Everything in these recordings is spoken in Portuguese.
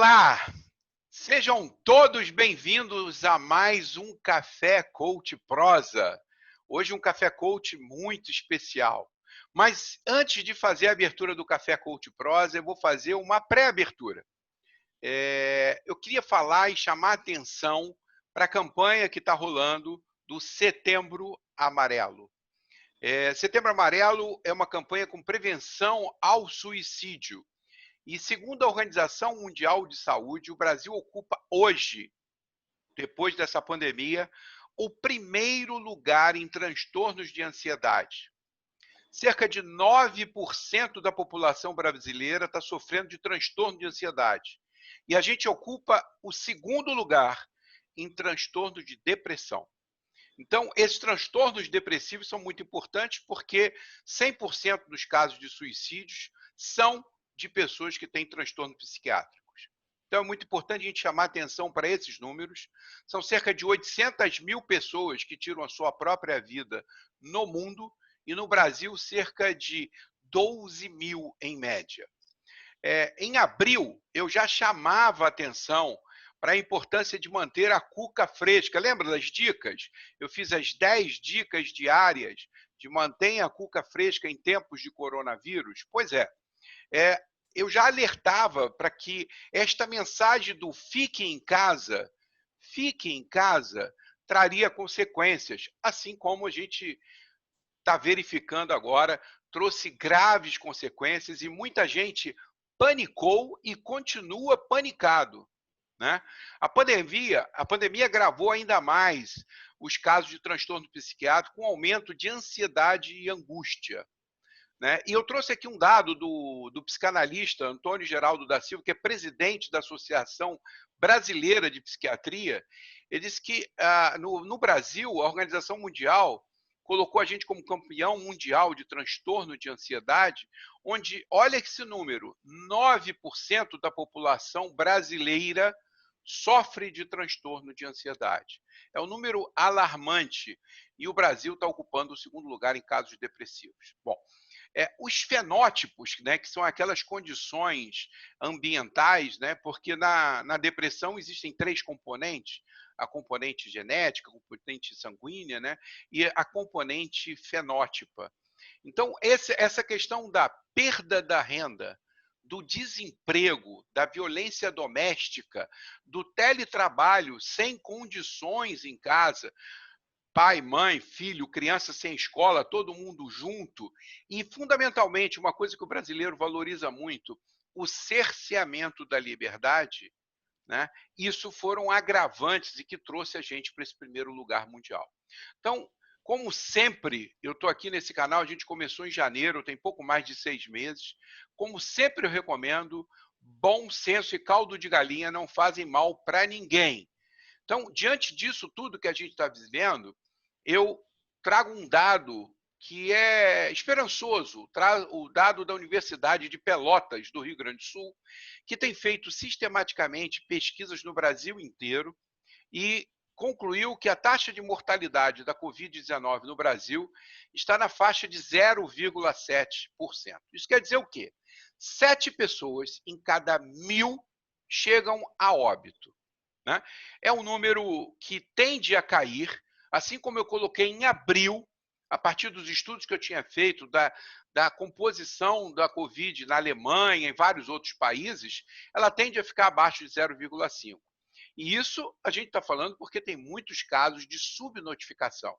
Olá, sejam todos bem-vindos a mais um Café Coach Prosa. Hoje um Café Coach muito especial. Mas antes de fazer a abertura do Café Coach Prosa, eu vou fazer uma pré-abertura. Eu queria falar e chamar a atenção para a campanha que está rolando do Setembro Amarelo. Setembro Amarelo é uma campanha com prevenção ao suicídio. E segundo a Organização Mundial de Saúde, o Brasil ocupa hoje, depois dessa pandemia, o primeiro lugar em transtornos de ansiedade. Cerca de 9% da população brasileira está sofrendo de transtorno de ansiedade. E a gente ocupa o segundo lugar em transtorno de depressão. Então, esses transtornos depressivos são muito importantes porque 100% dos casos de suicídios são de pessoas que têm transtornos psiquiátricos. Então, é muito importante a gente chamar atenção para esses números. São cerca de 800 mil pessoas que tiram a sua própria vida no mundo e no Brasil cerca de 12 mil em média. Em abril, eu já chamava atenção para a importância de manter a cuca fresca. Lembra das dicas? Eu fiz as 10 dicas diárias de manter a cuca fresca em tempos de coronavírus. Pois é, eu já alertava para que esta mensagem do fique em casa, traria consequências, assim como a gente está verificando agora, trouxe graves consequências e muita gente panicou e continua panicado, né? A pandemia agravou ainda mais os casos de transtorno psiquiátrico com aumento de ansiedade e angústia. Né? E eu trouxe aqui um dado do psicanalista Antônio Geraldo da Silva, que é presidente da Associação Brasileira de Psiquiatria. Ele disse que no Brasil, a Organização Mundial colocou a gente como campeão mundial de transtorno de ansiedade, onde, olha esse número, 9% da população brasileira sofre de transtorno de ansiedade. É um número alarmante e o Brasil está ocupando o segundo lugar em casos depressivos. Bom, os fenótipos, né, que são aquelas condições ambientais, né, porque na depressão existem 3 componentes, a componente genética, a componente sanguínea, né, e a componente fenótipa. Então, essa questão da perda da renda, do desemprego, da violência doméstica, do teletrabalho sem condições em casa, pai, mãe, filho, criança sem escola, todo mundo junto. E, fundamentalmente, uma coisa que o brasileiro valoriza muito, o cerceamento da liberdade, né? Isso foram agravantes e que trouxe a gente para esse primeiro lugar mundial. Então, como sempre, eu estou aqui nesse canal, a gente começou em janeiro, tem pouco mais de 6 meses. Como sempre eu recomendo, bom senso e caldo de galinha não fazem mal para ninguém. Então, diante disso tudo que a gente está vivendo, eu trago um dado que é esperançoso, o dado da Universidade de Pelotas, do Rio Grande do Sul, que tem feito sistematicamente pesquisas no Brasil inteiro e concluiu que a taxa de mortalidade da Covid-19 no Brasil está na faixa de 0,7%. Isso quer dizer o quê? 7 pessoas em cada 1.000 chegam a óbito. Né? É um número que tende a cair, assim como eu coloquei em abril, a partir dos estudos que eu tinha feito da composição da Covid na Alemanha, em vários outros países, ela tende a ficar abaixo de 0,5. E isso a gente está falando porque tem muitos casos de subnotificação.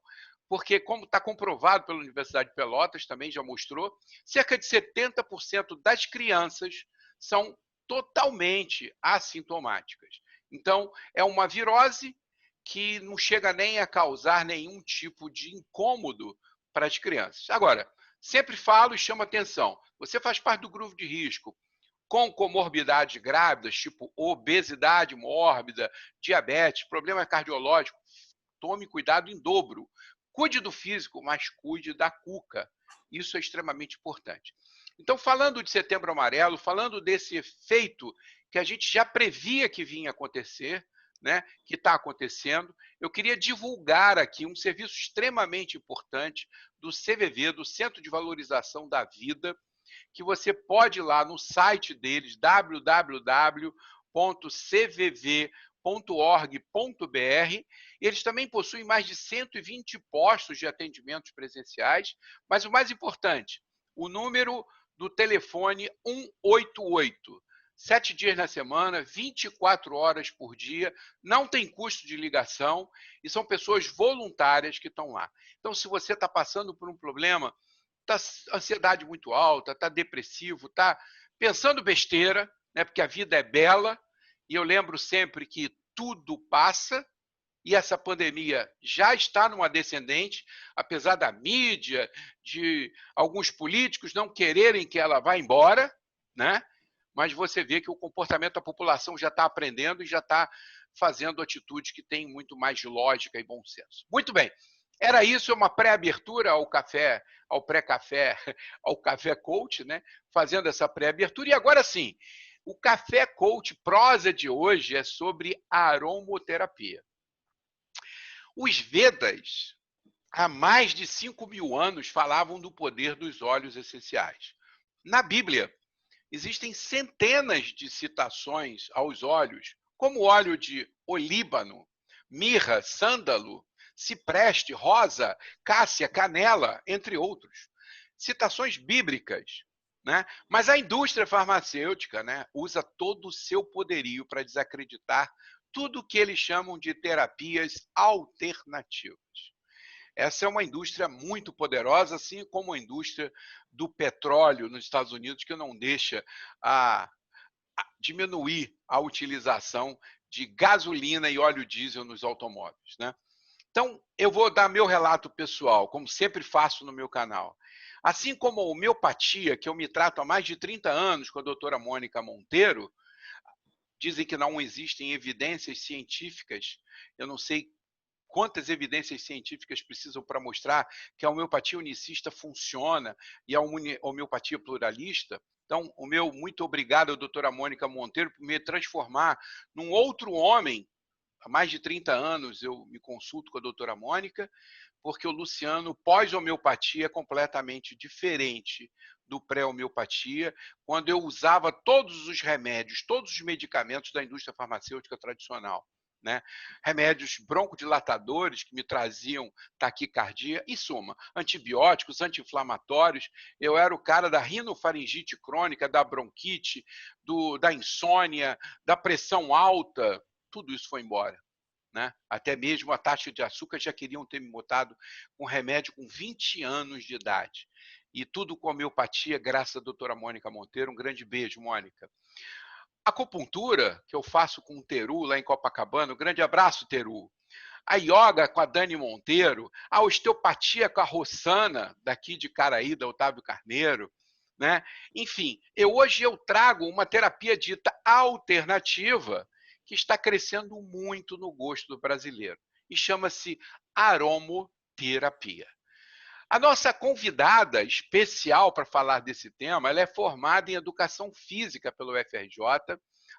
Porque, como está comprovado pela Universidade de Pelotas, também já mostrou, cerca de 70% das crianças são totalmente assintomáticas. Então, é uma virose que não chega nem a causar nenhum tipo de incômodo para as crianças. Agora, sempre falo e chamo atenção, você faz parte do grupo de risco, com comorbidades grávidas, tipo obesidade mórbida, diabetes, problema cardiológico, tome cuidado em dobro. Cuide do físico, mas cuide da cuca. Isso é extremamente importante. Então, falando de Setembro Amarelo, falando desse efeito que a gente já previa que vinha acontecer, né, que está acontecendo, eu queria divulgar aqui um serviço extremamente importante do CVV, do Centro de Valorização da Vida, que você pode ir lá no site deles, www.cvv.org.br, Eles também possuem mais de 120 postos de atendimentos presenciais, mas o mais importante, o número do telefone 188. 7 dias na semana, 24 horas por dia, não tem custo de ligação e são pessoas voluntárias que estão lá. Então, se você está passando por um problema, está ansiedade muito alta, está depressivo, está pensando besteira, né, porque a vida é bela, e eu lembro sempre que tudo passa, e essa pandemia já está numa descendente, apesar da mídia, de alguns políticos não quererem que ela vá embora, né? Mas você vê que o comportamento da população já está aprendendo e já está fazendo atitudes que têm muito mais lógica e bom senso. Muito bem, era isso, uma pré-abertura ao café, ao pré-café, ao Café Coach, né? Fazendo essa pré-abertura. E agora sim, o Café Coach prosa de hoje é sobre aromoterapia. Os Vedas, há mais de 5.000 anos, falavam do poder dos óleos essenciais. Na Bíblia, existem centenas de citações aos óleos, como óleo de olíbano, mirra, sândalo, cipreste, rosa, cássia, canela, entre outros. Citações bíblicas. Né? Mas a indústria farmacêutica, né, usa todo o seu poderio para desacreditar tudo o que eles chamam de terapias alternativas. Essa é uma indústria muito poderosa, assim como a indústria do petróleo nos Estados Unidos, que não deixa diminuir a utilização de gasolina e óleo diesel nos automóveis. Né? Então, eu vou dar meu relato pessoal, como sempre faço no meu canal. Assim como a homeopatia, que eu me trato há mais de 30 anos com a doutora Mônica Monteiro, dizem que não existem evidências científicas, eu não sei quantas evidências científicas precisam para mostrar que a homeopatia unicista funciona e a homeopatia pluralista. Então, o meu muito obrigado, doutora Mônica Monteiro, por me transformar num outro homem. Há mais de 30 anos eu me consulto com a doutora Mônica, porque o Luciano, pós-homeopatia, é completamente diferente do pré-homeopatia, quando eu usava todos os remédios, todos os medicamentos da indústria farmacêutica tradicional. Né? Remédios broncodilatadores que me traziam taquicardia, e soma, antibióticos, anti-inflamatórios. Eu era o cara da rinofaringite crônica, da bronquite, da insônia, da pressão alta. Tudo isso foi embora. Né? Até mesmo a taxa de açúcar já queriam ter me botado com remédio com 20 anos de idade. E tudo com homeopatia, graças à doutora Mônica Monteiro. Um grande beijo, Mônica. Acupuntura, que eu faço com o Teru, lá em Copacabana. Um grande abraço, Teru. A yoga com a Dani Monteiro. A osteopatia com a Rossana, daqui de Caraí, da Otávio Carneiro. Né? Enfim, hoje eu trago uma terapia dita alternativa, que está crescendo muito no gosto do brasileiro, e chama-se aromoterapia. A nossa convidada especial para falar desse tema, ela é formada em Educação Física pelo UFRJ,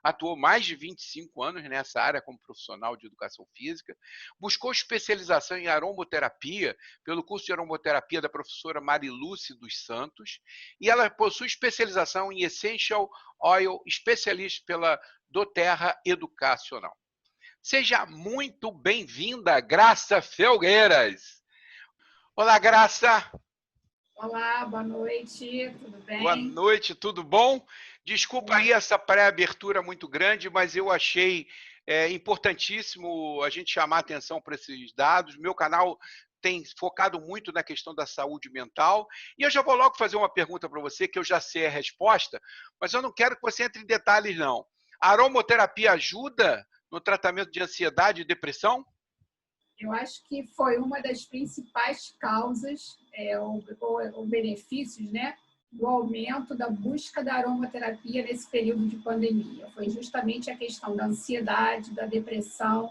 atuou mais de 25 anos nessa área como profissional de Educação Física, buscou especialização em aromoterapia pelo curso de aromoterapia da professora Marilúcia dos Santos, e ela possui especialização em Essential Oil Specialist pela doTERRA Educacional. Seja muito bem-vinda, Graça Felgueiras. Olá, Graça. Olá, boa noite, tudo bem? Boa noite, tudo bom? Desculpa aí essa pré-abertura muito grande, mas eu achei importantíssimo a gente chamar atenção para esses dados. Meu canal tem focado muito na questão da saúde mental. E eu já vou logo fazer uma pergunta para você, que eu já sei a resposta, mas eu não quero que você entre em detalhes, não. A aromoterapia ajuda no tratamento de ansiedade e depressão? Eu acho que foi uma das principais causas, ou benefícios, né, do aumento da busca da aromaterapia nesse período de pandemia. Foi justamente a questão da ansiedade, da depressão.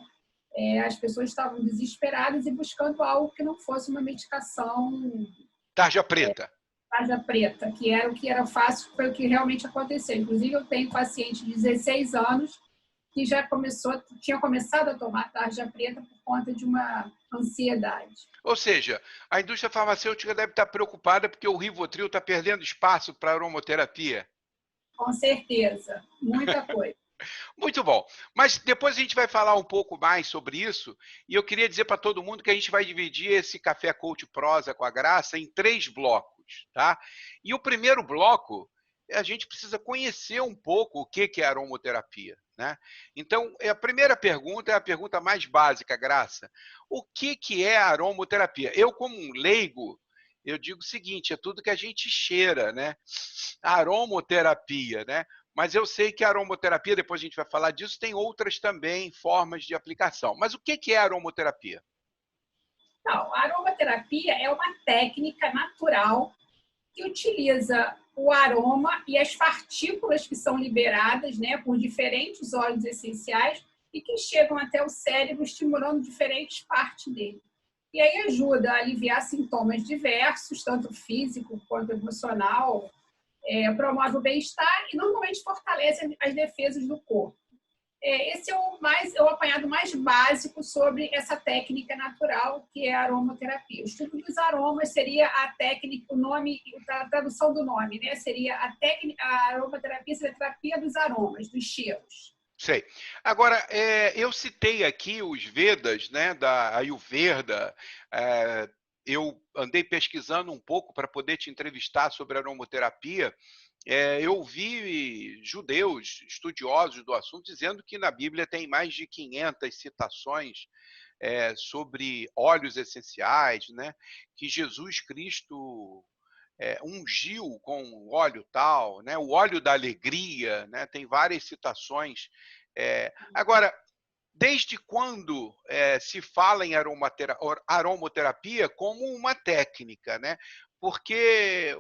As pessoas estavam desesperadas e buscando algo que não fosse uma medicação Tarja preta. tarja preta, que era o que era fácil, foi o que realmente aconteceu. Inclusive, eu tenho paciente de 16 anos que já tinha começado a tomar tarja preta por conta de uma ansiedade. Ou seja, a indústria farmacêutica deve estar preocupada porque o Rivotril está perdendo espaço para a aromoterapia. Com certeza, muita coisa. Muito bom. Mas depois a gente vai falar um pouco mais sobre isso. E eu queria dizer para todo mundo que a gente vai dividir esse Café Coach Prosa com a Graça em 3 blocos, tá? E o primeiro bloco, a gente precisa conhecer um pouco o que é aromoterapia, né? Então, a primeira pergunta é a pergunta mais básica, Graça. O que é aromoterapia? Eu, como um leigo, eu digo o seguinte, é tudo que a gente cheira, né? Aromoterapia, né? Mas eu sei que a aromoterapia, depois a gente vai falar disso, tem outras também formas de aplicação. Mas o que é aromoterapia? Não, a aromaterapia é uma técnica natural que utiliza o aroma e as partículas que são liberadas, né, por diferentes óleos essenciais e que chegam até o cérebro, estimulando diferentes partes dele. E aí ajuda a aliviar sintomas diversos, tanto físico quanto emocional, promove o bem-estar e normalmente fortalece as defesas do corpo. Esse é o apanhado mais básico sobre essa técnica natural que é a aromaterapia. O estudo dos aromas seria a técnica, o nome, a tradução do nome, né? Seria a aromaterapia, seria a terapia dos aromas, dos cheiros. Sei. Agora, eu citei aqui os Vedas, né, da Ayurveda. Eu andei pesquisando um pouco para poder te entrevistar sobre aromaterapia. Eu vi judeus, estudiosos do assunto, dizendo que na Bíblia tem mais de 500 citações sobre óleos essenciais, né? Que Jesus Cristo ungiu com óleo tal, né? O óleo da alegria, né? Tem várias citações. Agora, desde quando se fala em aromoterapia como uma técnica, né? Porque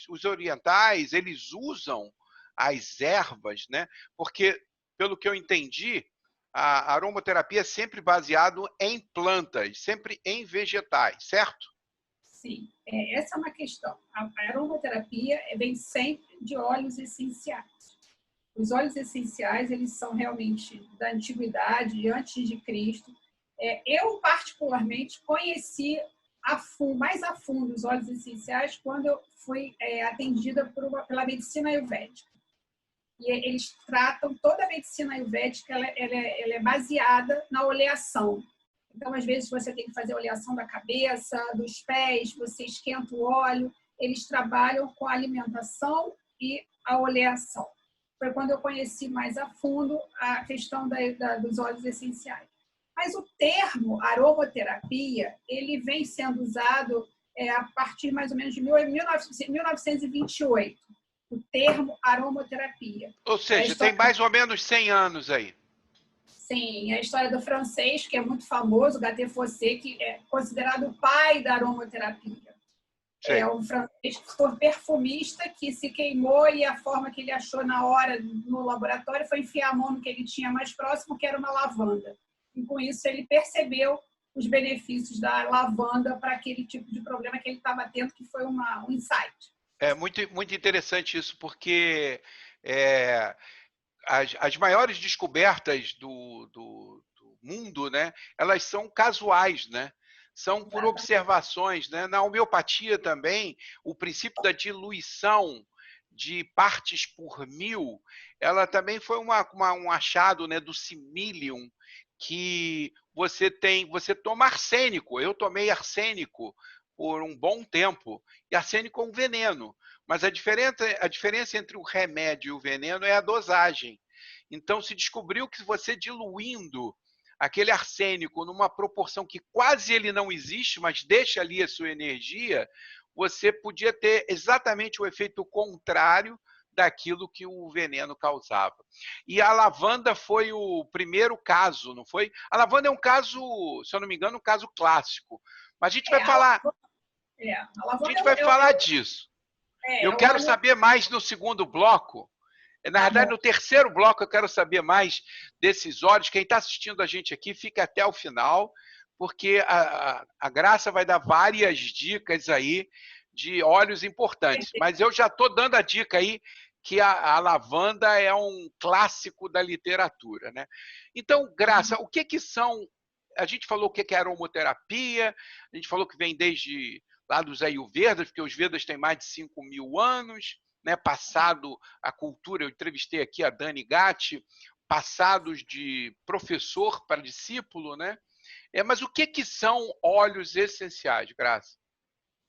os orientais, eles usam as ervas, né? Porque, pelo que eu entendi, a aromaterapia é sempre baseado em plantas, sempre em vegetais, certo? Sim, essa é uma questão. A aromaterapia vem sempre de óleos essenciais. Os óleos essenciais, eles são realmente da antiguidade, antes de Cristo. Eu, particularmente, conheci mais a fundo os óleos essenciais quando eu fui atendida pela medicina ayurvédica. E eles tratam toda a medicina ayurvédica, ela é baseada na oleação. Então, às vezes, você tem que fazer a oleação da cabeça, dos pés, você esquenta o óleo. Eles trabalham com a alimentação e a oleação. Foi quando eu conheci mais a fundo a questão dos óleos essenciais. Mas o termo aromaterapia, ele vem sendo usado a partir mais ou menos de 1928, o termo aromaterapia. Ou seja, tem mais ou menos 100 anos aí. Sim, a história do francês, que é muito famoso, Gaté Fossé, que é considerado o pai da aromaterapia. Sei. É um francês que foi perfumista, que se queimou e a forma que ele achou na hora no laboratório foi enfiar a mão no que ele tinha mais próximo, que era uma lavanda. E com isso ele percebeu os benefícios da lavanda para aquele tipo de problema que ele estava tendo, que foi um insight. É muito interessante isso, porque as maiores descobertas do mundo, né, elas são casuais, né? São por observações, né? Na homeopatia também, o princípio da diluição de partes por mil, ela também foi um achado, né, do similium, que você toma arsênico. Eu tomei arsênico por um bom tempo, e arsênico é um veneno. Mas a diferença entre o remédio e o veneno é a dosagem. Então, se descobriu que você diluindo aquele arsênico numa proporção que quase ele não existe, mas deixa ali a sua energia, você podia ter exatamente o efeito contrário daquilo que o veneno causava. E a lavanda foi o primeiro caso, não foi? A lavanda é um caso, se eu não me engano, um caso clássico. Mas a gente vai falar, a gente vai falar disso. Eu quero saber mais no segundo bloco. Na verdade, no terceiro bloco, eu quero saber mais desses óleos. Quem está assistindo a gente aqui, fica até o final, porque a Graça vai dar várias dicas aí de óleos importantes. Mas eu já estou dando a dica aí que a lavanda é um clássico da literatura, né? Então, Graça, o que são... A gente falou o que é aromoterapia, a gente falou que vem desde lá dos Ayurvedas, porque os Vedas têm mais de 5.000 anos, né, passado a cultura, eu entrevistei aqui a Dani Gatti, passados de professor para discípulo, né? Mas o que são óleos essenciais, Graça?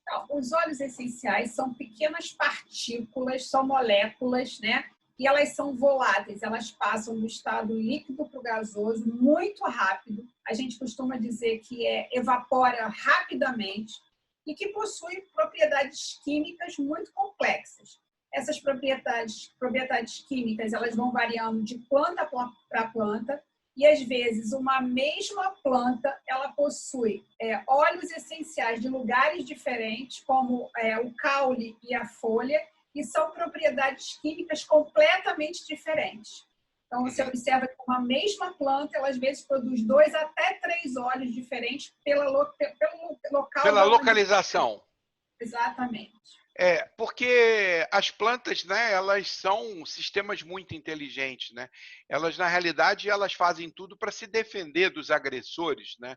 Então, os óleos essenciais são pequenas partículas, são moléculas, né? E elas são voláteis, elas passam do estado líquido para o gasoso muito rápido. A gente costuma dizer que evapora rapidamente e que possui propriedades químicas muito complexas. Essas propriedades químicas, elas vão variando de planta para planta e, às vezes, uma mesma planta, ela possui óleos essenciais de lugares diferentes, como o caule e a folha, e são propriedades químicas completamente diferentes. Então, você observa que uma mesma planta, ela às vezes produz 2 até 3 óleos diferentes pelo local. Pela localização. Exatamente. Porque as plantas, né, elas são sistemas muito inteligentes, né? Elas, na realidade, elas fazem tudo para se defender dos agressores, né?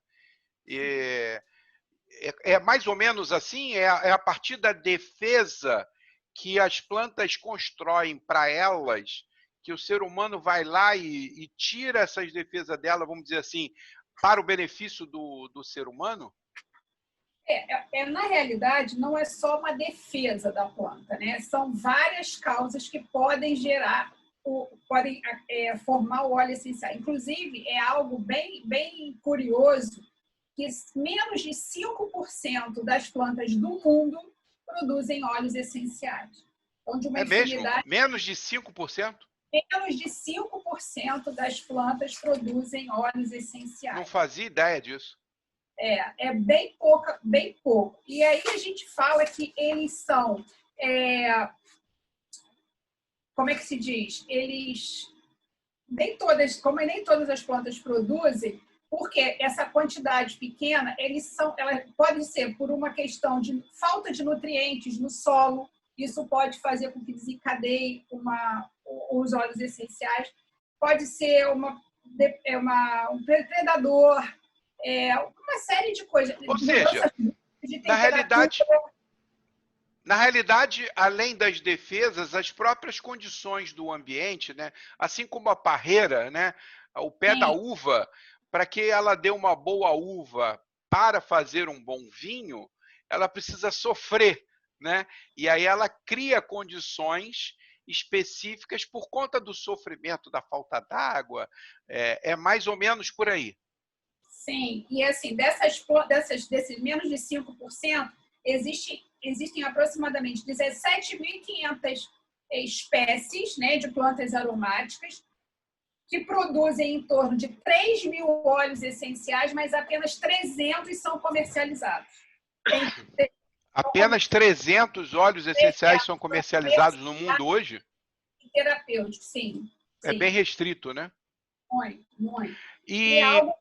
É mais ou menos assim, é a partir da defesa que as plantas constroem para elas, que o ser humano vai lá e tira essas defesas dela, vamos dizer assim, para o benefício do ser humano? Na realidade, não é só uma defesa da planta, né? São várias causas que podem formar o óleo essencial. Inclusive, é algo bem curioso que menos de 5% das plantas do mundo produzem óleos essenciais. Então, de uma infinidade... Menos de 5%? Menos de 5% das plantas produzem óleos essenciais. Não fazia ideia disso. É bem pouco. E aí a gente fala que eles são, como é que se diz? Nem todas as plantas produzem, porque essa quantidade pequena, ela pode ser por uma questão de falta de nutrientes no solo, isso pode fazer com que desencadeie os óleos essenciais, pode ser um predador, uma série de coisas. Ou seja, na realidade, além das defesas, as próprias condições do ambiente, né? Assim como a parreira, né? O pé da uva, para que ela dê uma boa uva para fazer um bom vinho, ela precisa sofrer, né? E aí ela cria condições específicas por conta do sofrimento, da falta d'água, é mais ou menos por aí. Sim, e assim, desses menos de 5%, existem aproximadamente 17.500 espécies, né, de plantas aromáticas que produzem em torno de 3.000 óleos essenciais, mas apenas 300 são comercializados. Apenas 300 óleos essenciais são comercializados no mundo hoje? Terapêutico, sim. É bem restrito, né? Muito. E é algo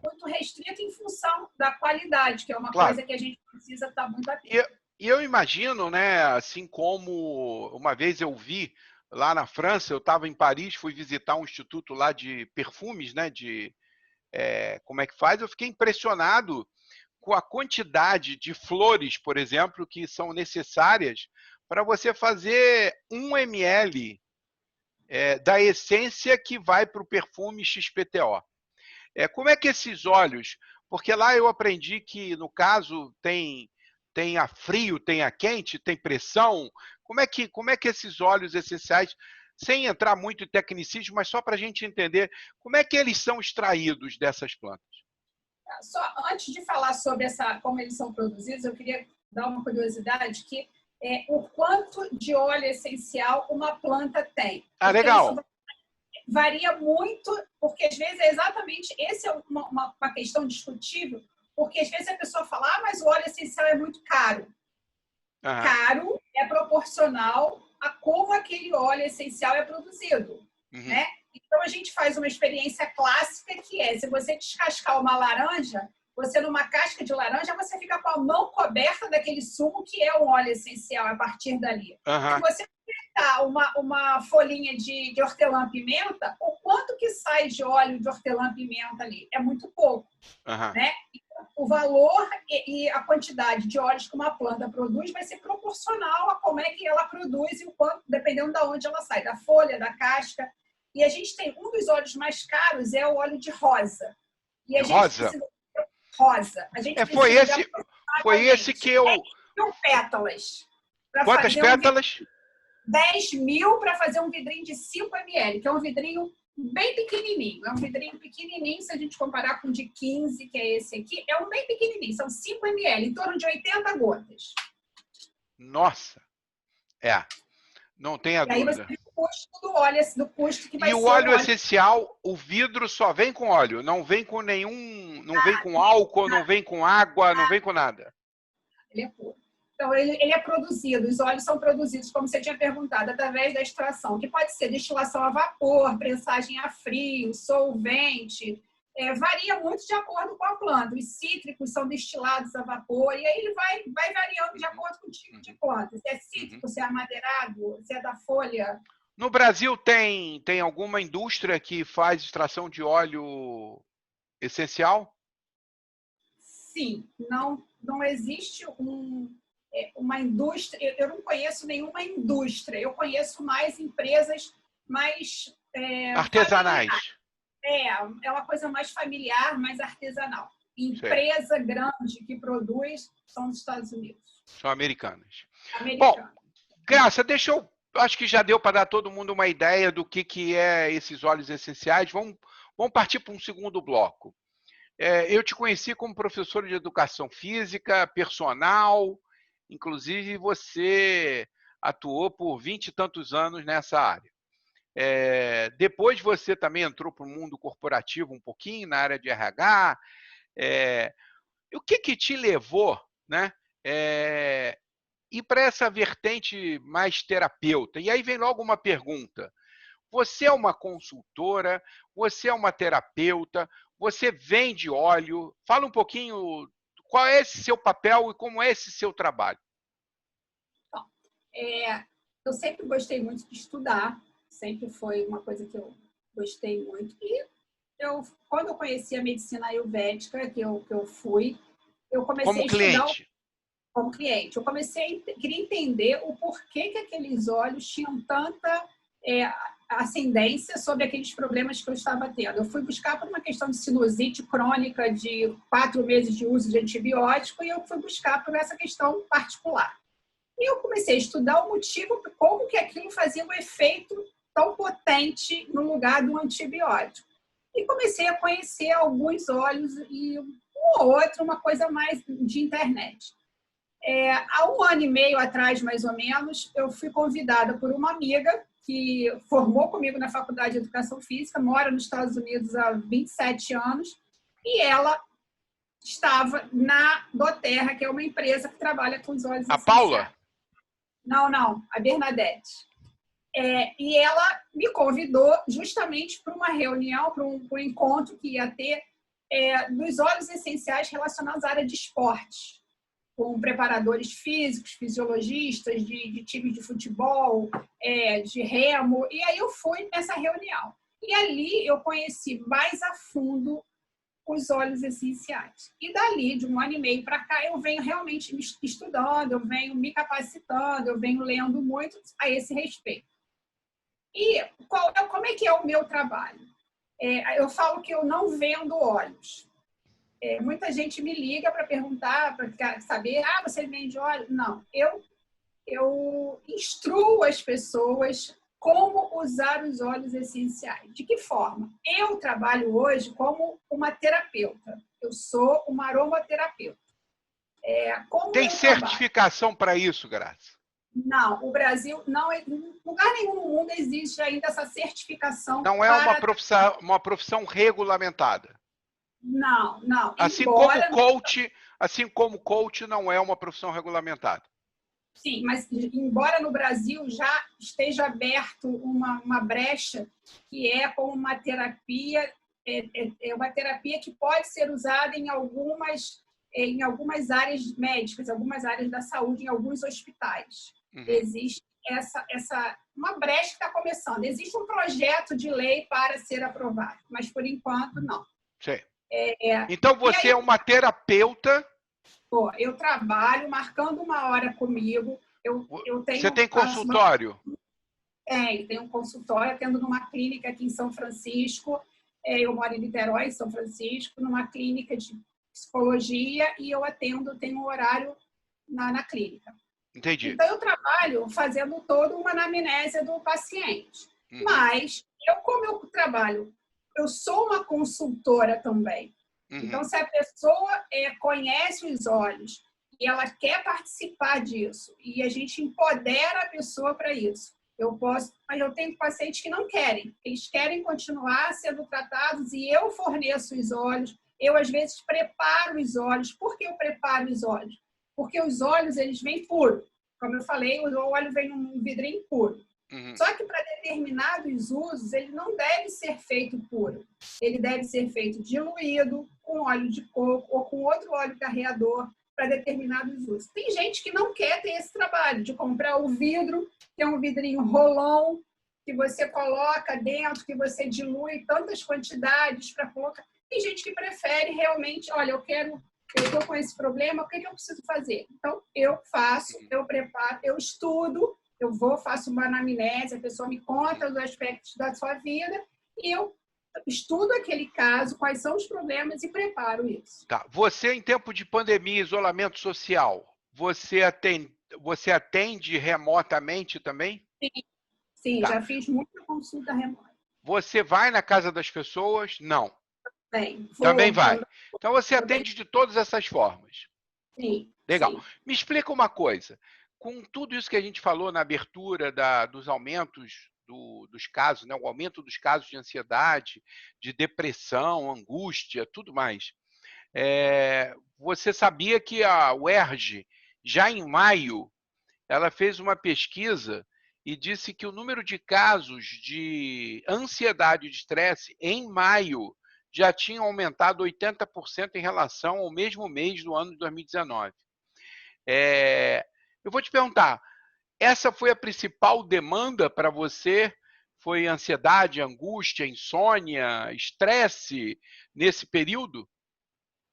muito restrito em função da qualidade, que é uma coisa que a gente precisa estar muito atento. E eu imagino, né, assim como uma vez eu vi lá na França, eu estava em Paris, fui visitar um instituto lá de perfumes, né, como é que faz, eu fiquei impressionado com a quantidade de flores, por exemplo, que são necessárias para você fazer 1 ml da essência que vai para o perfume XPTO. Como é que esses óleos... Porque lá eu aprendi que, no caso, tem a frio, tem a quente, tem pressão. Como é que esses óleos essenciais, sem entrar muito em tecnicismo, mas só para a gente entender, como é que eles são extraídos dessas plantas? Só antes de falar sobre como eles são produzidos, eu queria dar uma curiosidade que o quanto de óleo essencial uma planta tem. Legal. Isso varia muito, porque às vezes exatamente essa é uma questão discutível, porque às vezes a pessoa fala, mas o óleo essencial é muito caro. Caro é proporcional a como aquele óleo essencial é produzido, né? Então a gente faz uma experiência clássica que se você descascar uma laranja, você numa casca de laranja, você fica com a mão coberta daquele sumo que é um óleo essencial a partir dali. Se você apertar uma folhinha de hortelã-pimenta, o quanto que sai de óleo de hortelã-pimenta ali? É muito pouco, né? O valor e a quantidade de óleos que uma planta produz vai ser proporcional a como é que ela produz e o quanto, dependendo de onde ela sai, da folha, da casca. E a gente tem um dos óleos mais caros, é o óleo de rosa. E a De gente rosa? precisa rosa. A gente Foi precisa de esse que eu... 10.000 pétalas. Para Quantas fazer pétalas? 10.000 para fazer um vidrinho de 5 ml, que é um vidrinho bem pequenininho. É um vidrinho pequenininho, se a gente comparar com o de 15, que é esse aqui, é um bem pequenininho, são 5 ml, em torno de 80 gotas. Nossa! Não tenha E aí você dúvida. tem o custo do óleo, do custo que vai E o ser óleo o óleo. essencial, o vidro só vem com óleo, não vem com nenhum, não vem com álcool, não vem com água, não vem com nada. Ele é puro. Então, ele é produzido, os óleos são produzidos, como você tinha perguntado, através da extração, que pode ser destilação a vapor, prensagem a frio, solvente, varia muito de acordo com a planta. Os cítricos são destilados a vapor, e aí ele vai variando de acordo com o tipo de planta. Se é cítrico, se é amadeirado, se é da folha. No Brasil tem alguma indústria que faz extração de óleo essencial? Sim, não existe uma indústria, eu não conheço nenhuma indústria, eu conheço mais empresas mais artesanais. É uma coisa mais familiar, mais artesanal. Empresa grande que produz são os Estados Unidos. São americanas. Bom, Graça, acho que já deu para dar todo mundo uma ideia do que é esses óleos essenciais. Vamos partir para um segundo bloco. Eu te conheci como professor de educação física, personal, inclusive você atuou por 20 e tantos anos nessa área. Depois você também entrou para o mundo corporativo um pouquinho, na área de RH. O que te levou, né, ir para essa vertente mais terapeuta? E aí vem logo uma pergunta. Você é uma consultora, você é uma terapeuta, você vende óleo. Fala um pouquinho qual é esse seu papel e como é esse seu trabalho. Bom, eu sempre gostei muito de estudar, sempre foi uma coisa que eu gostei muito. E quando eu conheci a medicina ayurvédica, que eu fui, eu comecei a estudar como cliente. Eu queria entender o porquê que aqueles óleos tinham tanta ascendência sobre aqueles problemas que eu estava tendo. Eu fui buscar por uma questão de sinusite crônica de 4 meses de uso de antibiótico e eu fui buscar por essa questão particular. E eu comecei a estudar o motivo, como que aquilo fazia um efeito tão potente no lugar do antibiótico. E comecei a conhecer alguns óleos e um ou outro, uma coisa mais de internet. Há 1 ano e meio atrás, mais ou menos, eu fui convidada por uma amiga que formou comigo na Faculdade de Educação Física, mora nos Estados Unidos há 27 anos, e ela estava na doTERRA, que é uma empresa que trabalha com os óleos essenciais. A Paula? Não, a Bernadette. E ela me convidou justamente para uma reunião, para um encontro que ia ter dos óleos essenciais relacionados à área de esporte, com preparadores físicos, fisiologistas de time de futebol, de remo. E aí eu fui nessa reunião. E ali eu conheci mais a fundo os óleos essenciais. E dali, de 1 ano e meio para cá, eu venho realmente estudando, eu venho me capacitando, eu venho lendo muito a esse respeito. E como é que é o meu trabalho? Eu falo que eu não vendo óleos. Muita gente me liga para perguntar, para saber, você vende óleo? Não, eu instruo as pessoas como usar os óleos essenciais. De que forma? Eu trabalho hoje como uma terapeuta. Eu sou uma aromaterapeuta. Tem certificação para isso, Graça? Não, o Brasil não, em lugar nenhum no mundo existe ainda essa certificação. Não é uma profissão regulamentada. Não. Assim como coach não é uma profissão regulamentada. Sim, mas embora no Brasil já esteja aberto uma brecha que é como uma terapia, uma terapia que pode ser usada em algumas áreas médicas, algumas áreas da saúde, em alguns hospitais. Existe uma brecha que está começando. Existe um projeto de lei para ser aprovado, mas por enquanto não. Sim. Então você é uma terapeuta. Eu trabalho marcando uma hora comigo. Você tem consultório? Tem um consultório, atendo numa clínica aqui em São Francisco. Eu moro em Niterói, em São Francisco, numa clínica de psicologia, e eu atendo, tenho um horário na clínica. Entendi. Então, eu trabalho fazendo toda uma anamnese do paciente. Uhum. Mas, como eu trabalho, eu sou uma consultora também. Uhum. Então, se a pessoa conhece os olhos e ela quer participar disso, e a gente empodera a pessoa para isso, eu posso, mas eu tenho pacientes que não querem. Eles querem continuar sendo tratados e eu forneço os olhos. Eu, às vezes, preparo os olhos. Por que eu preparo os olhos? Porque os olhos, eles vêm puros. Como eu falei, o óleo vem num vidrinho puro. Uhum. Só que para determinados usos, ele não deve ser feito puro. Ele deve ser feito diluído, com óleo de coco ou com outro óleo carreador para determinados usos. Tem gente que não quer ter esse trabalho de comprar o vidro, que é um vidrinho rolão, que você coloca dentro, que você dilui tantas quantidades para colocar. Tem gente que prefere realmente, olha, eu estou com esse problema, o que eu preciso fazer? Então, eu faço, eu preparo, eu estudo, eu faço uma anamnese, a pessoa me conta os aspectos da sua vida e eu estudo aquele caso, quais são os problemas e preparo isso. Tá. Você, em tempo de pandemia, isolamento social, você atende remotamente também? Sim, Tá. já fiz muita consulta remota. Você vai na casa das pessoas? Não. Bem, Também vai. Então você atende de todas essas formas. Sim. Legal. Sim. Me explica uma coisa. Com tudo isso que a gente falou na abertura dos aumentos dos casos, né? O aumento dos casos de ansiedade, de depressão, angústia, tudo mais. Você sabia que a UERJ, já em maio, ela fez uma pesquisa e disse que o número de casos de ansiedade e de estresse em maio já tinha aumentado 80% em relação ao mesmo mês do ano de 2019. Eu vou te perguntar, essa foi a principal demanda para você? Foi ansiedade, angústia, insônia, estresse nesse período?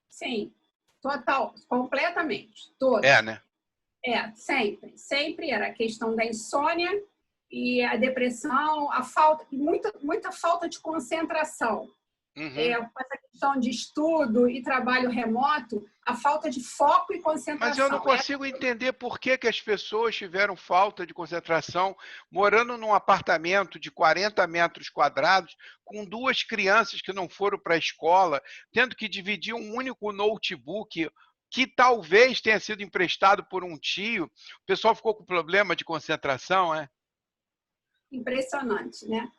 Sim, total, completamente, todos. Né? Sempre. Sempre era a questão da insônia e a depressão, a falta, muita falta de concentração. Uhum. Com essa questão de estudo e trabalho remoto, a falta de foco e concentração. Mas eu não consigo entender por que as pessoas tiveram falta de concentração morando num apartamento de 40 metros quadrados, com 2 crianças que não foram para a escola, tendo que dividir um único notebook que talvez tenha sido emprestado por um tio. O pessoal ficou com problema de concentração, Impressionante, né?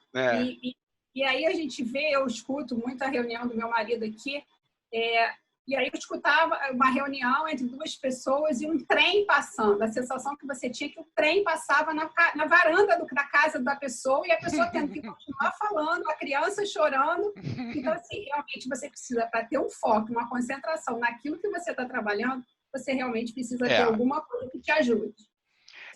E aí a gente vê, eu escuto muita reunião do meu marido aqui, e aí eu escutava uma reunião entre 2 pessoas e um trem passando. A sensação que você tinha que o trem passava na varanda da casa da pessoa e a pessoa tendo que continuar falando, a criança chorando. Então, assim, realmente você precisa, para ter um foco, uma concentração naquilo que você está trabalhando, você realmente precisa ter alguma coisa que te ajude.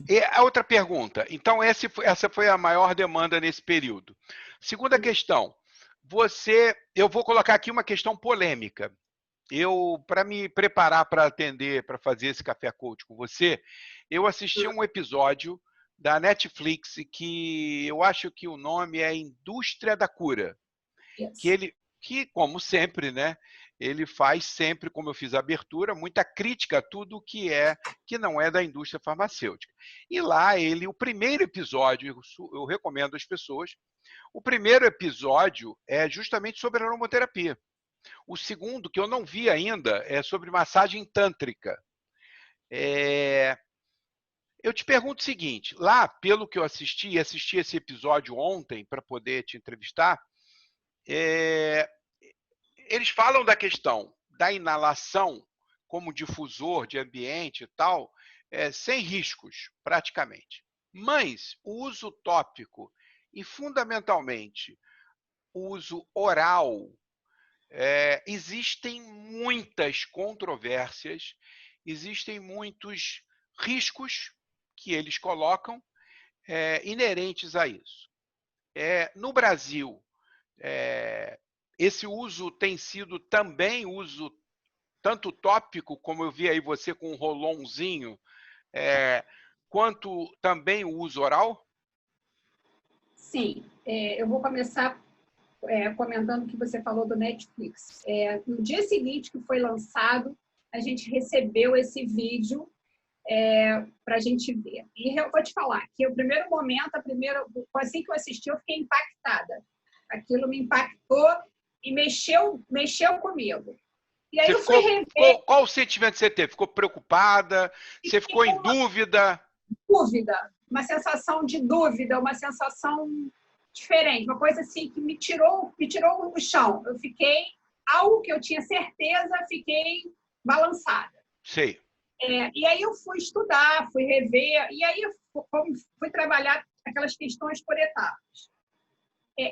E a outra pergunta, então essa foi a maior demanda nesse período. Segunda questão, eu vou colocar aqui uma questão polêmica. Para me preparar para atender, para fazer esse Café Coach com você, eu assisti um episódio da Netflix que eu acho que o nome é Indústria da Cura. Yes. Que, como sempre, né, ele faz sempre, como eu fiz a abertura, muita crítica a tudo que não é da indústria farmacêutica. E lá o primeiro episódio, eu recomendo às pessoas, o primeiro episódio é justamente sobre aromaterapia. O segundo, que eu não vi ainda, é sobre massagem tântrica. Eu te pergunto o seguinte, lá, pelo que eu assisti esse episódio ontem para poder te entrevistar, eles falam da questão da inalação como difusor de ambiente e tal, sem riscos, praticamente. Mas o uso tópico e, fundamentalmente, o uso oral, existem muitas controvérsias, existem muitos riscos que eles colocam inerentes a isso. No Brasil, esse uso tem sido também uso tanto tópico, como eu vi aí você com um rolonzinho, quanto também o uso oral? Sim, eu vou começar comentando o que você falou do Netflix. No dia seguinte que foi lançado, a gente recebeu esse vídeo para a gente ver. E eu vou te falar que o primeiro momento, assim que eu assisti, eu fiquei impactada. Aquilo me impactou e mexeu comigo. E aí Você eu fui rever. qual o sentimento que você teve? Ficou preocupada? Você ficou em dúvida? Dúvida, uma sensação de dúvida, uma sensação diferente, uma coisa assim que me tirou o chão. Eu fiquei, algo que eu tinha certeza, fiquei balançada. Sei. E aí eu fui estudar, fui rever, e aí eu fui trabalhar aquelas questões por etapas.